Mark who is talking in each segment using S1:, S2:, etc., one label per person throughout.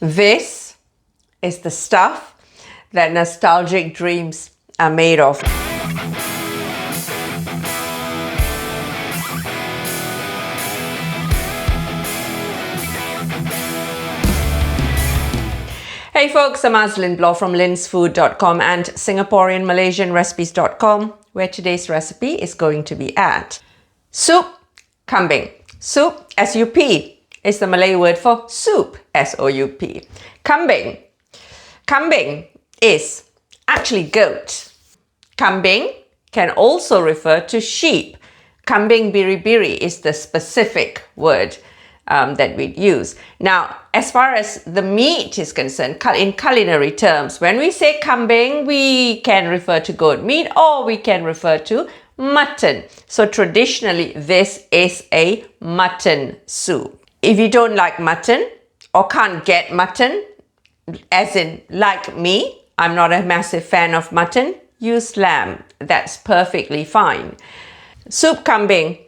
S1: This is the stuff that nostalgic dreams are made of. Hey folks, I'm Lynn Blow from linsfood.com and Singaporean Malaysian recipes.com, where today's recipe is going to be at Sup Kambing. Sup, S-U-P, is the Malay word for soup, S-O-U-P. Kambing. Kambing is actually goat. Kambing can also refer to sheep. Kambing biri-biri is the specific word that we'd use. Now, as far as the meat is concerned, in culinary terms, when we say kambing, we can refer to goat meat or we can refer to mutton. So traditionally, this is a mutton soup. If you don't like mutton or can't get mutton, as in like me, I'm not a massive fan of mutton, use lamb. That's perfectly fine. Sup Kambing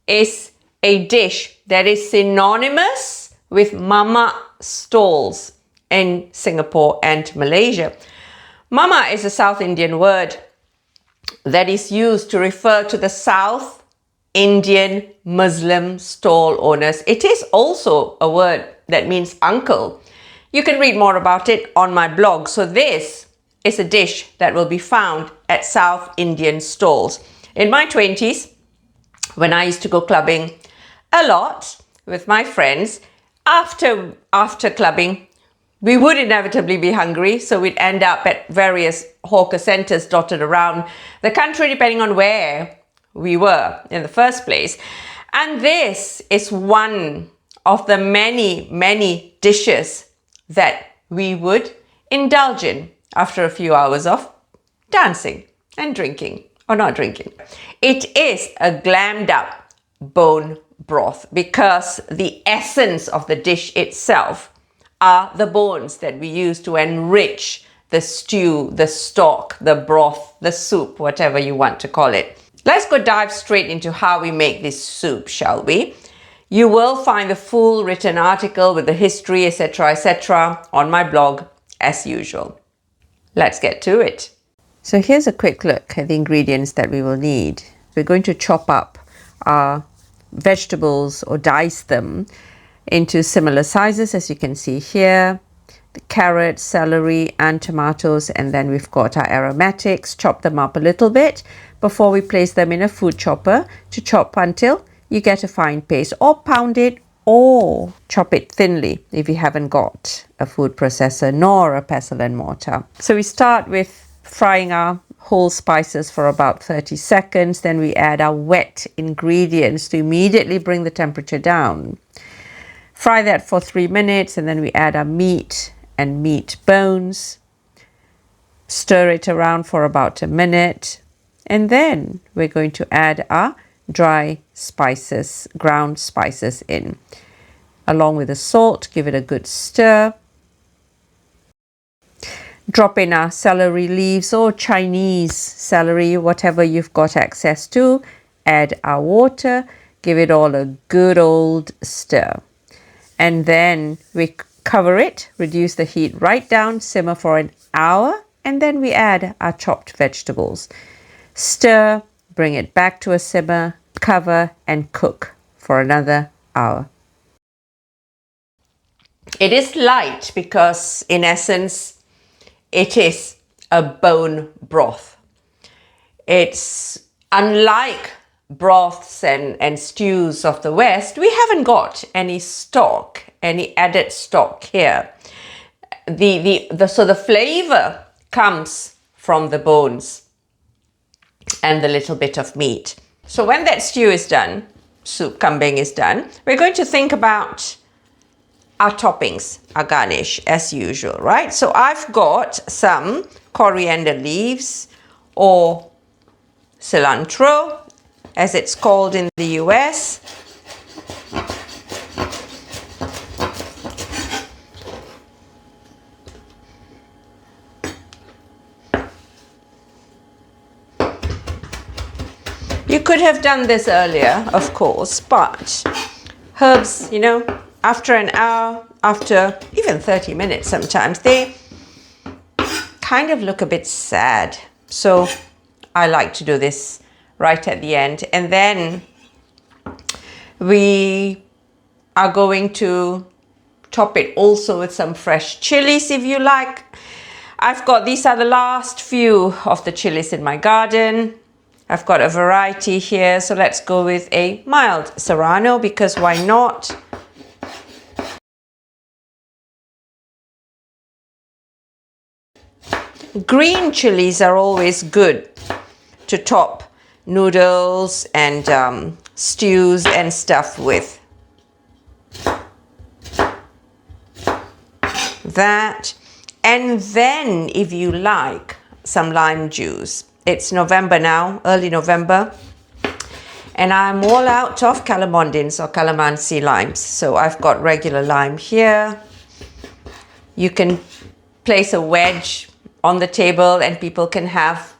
S1: is a dish that is synonymous with mamak stalls in Singapore and Malaysia. Mamak is a South Indian word that is used to refer to the South Indian Muslim stall owners. It is also a word that means uncle. You can read more about it on my blog. So this is a dish that will be found at South Indian stalls. In my 20s, when I used to go clubbing a lot with my friends, after clubbing, we would inevitably be hungry, so we'd end up at various hawker centres dotted around the country, depending on where we were in the first place. And this is one of the many, many dishes that we would indulge in after a few hours of dancing and drinking, or not drinking. It is a glammed up bone broth because the essence of the dish itself are the bones that we use to enrich the stew, the stock, the broth, the soup, whatever you want to call it. Let's go dive straight into how we make this soup, shall we? You will find the full written article with the history, etc., on my blog as usual. Let's get to it. So here's a quick look at the ingredients that we will need. We're going to chop up our vegetables or dice them into similar sizes, as you can see here. The carrots, celery and tomatoes, and then we've got our aromatics. Chop them up a little bit before we place them in a food chopper to chop until you get a fine paste, or pound it or chop it thinly if you haven't got a food processor nor a pestle and mortar. So we start with frying our whole spices for about 30 seconds. Then we add our wet ingredients to immediately bring the temperature down. Fry that for 3 minutes, and then we add our meat and meat bones. Stir it around for about a minute, and then we're going to add our dry spices, ground spices in, along with the salt. Give it a good stir. Drop in our celery leaves or Chinese celery, whatever you've got access to. Add our water. Give it all a good old stir. And then we cover it, reduce the heat right down, simmer for an hour, and then we add our chopped vegetables. Stir, bring it back to a simmer, cover and cook for another hour. It is light because in essence it is a bone broth. It's unlike broths and stews of the West. We haven't got any stock, any added stock here. So the flavor comes from the bones and the little bit of meat. So when that stew is done, Sup Kambing is done, we're going to think about our toppings, our garnish as usual, right? So I've got some coriander leaves or cilantro, as it's called in the US. You could have done this earlier, of course, but herbs, after an hour, after even 30 minutes sometimes, they kind of look a bit sad. So I like to do this right at the end. And then we are going to top it also with some fresh chilies if you like. I've got, these are the last few of the chilies in my garden. I've got a variety here, so let's go with a mild serrano, because why not? Green chilies are always good to top noodles and stews and stuff with. That, and then if you like some lime juice. It's November now, early November, and I'm all out of calamondins or calamansi limes. So I've got regular lime here. You can place a wedge on the table and people can have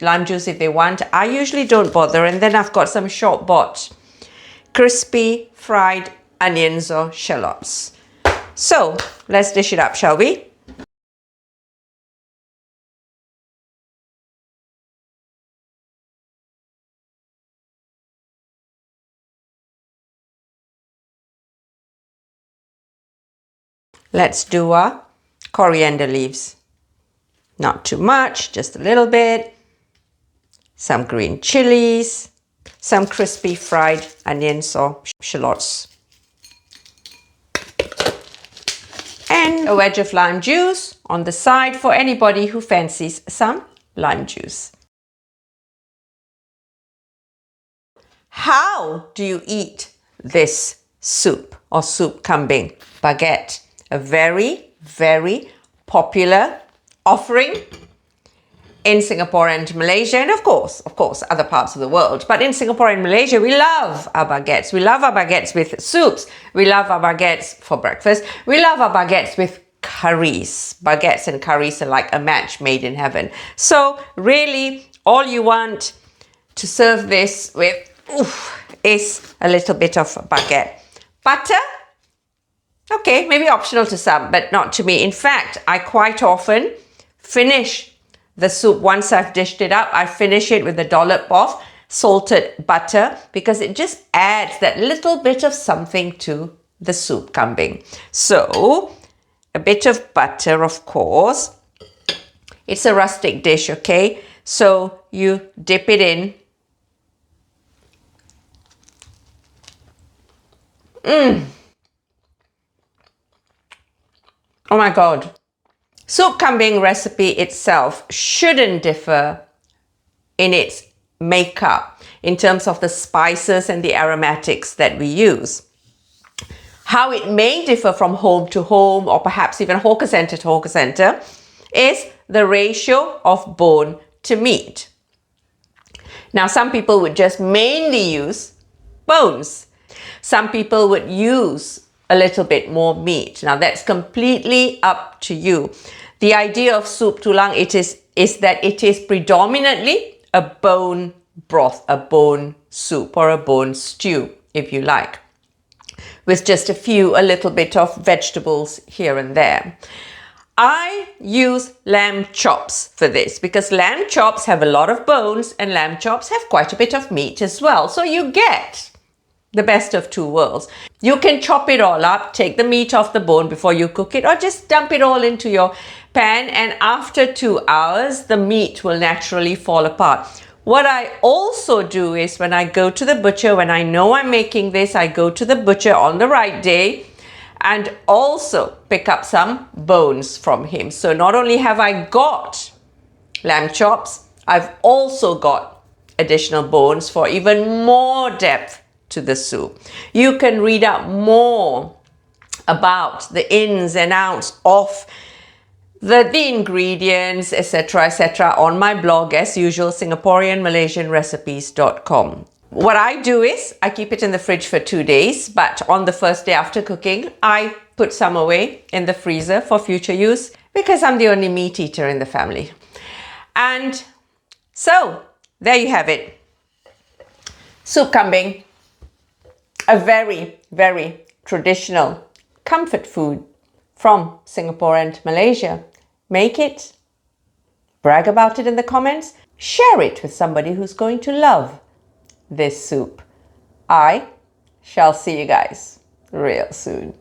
S1: lime juice if they want. I usually don't bother. And then I've got some short bought crispy fried onions or shallots. So let's dish it up, shall we? Let's do our coriander leaves. Not too much, just a little bit. Some green chilies, some crispy fried onions or shallots. And a wedge of lime juice on the side for anybody who fancies some lime juice. How do you eat this soup or soup kambing? Baguette. A very, very popular offering in Singapore and Malaysia, and of course, other parts of the world. But in Singapore and Malaysia, we love our baguettes. We love our baguettes with soups. We love our baguettes for breakfast. We love our baguettes with curries. Baguettes and curries are like a match made in heaven. So really, all you want to serve this with is a little bit of baguette. Butter? Okay, maybe optional to some, but not to me. In fact, I quite often finish the soup once I've dished it up. I finish it with a dollop of salted butter because it just adds that little bit of something to the soup kambing. So, a bit of butter, of course. It's a rustic dish, okay? So, you dip it in. Oh my God. Sup Kambing recipe itself shouldn't differ in its makeup in terms of the spices and the aromatics that we use. How it may differ from home to home or perhaps even hawker center to hawker center is the ratio of bone to meat. Now, some people would just mainly use bones. Some people would use a little bit more meat. Now that's completely up to you. The idea of soup tulang is that it is predominantly a bone broth, a bone soup or a bone stew, if you like, with just a little bit of vegetables here and there. I use lamb chops for this because lamb chops have a lot of bones and lamb chops have quite a bit of meat as well. So you get the best of two worlds. You can chop it all up, take the meat off the bone before you cook it, or just dump it all into your pan, and after 2 hours, the meat will naturally fall apart. What I also do is when I go to the butcher, when I know I'm making this, I go to the butcher on the right day and also pick up some bones from him. So not only have I got lamb chops, I've also got additional bones for even more depth to the soup. You can read up more about the ins and outs of the ingredients, etc., on my blog, as usual, singaporeanmalaysianrecipes.com. What I do is I keep it in the fridge for 2 days, but on the first day after cooking, I put some away in the freezer for future use because I'm the only meat eater in the family. And so there you have it. Sup Kambing. A very, very traditional comfort food from Singapore and Malaysia. Make it, brag about it in the comments, share it with somebody who's going to love this soup. I shall see you guys real soon.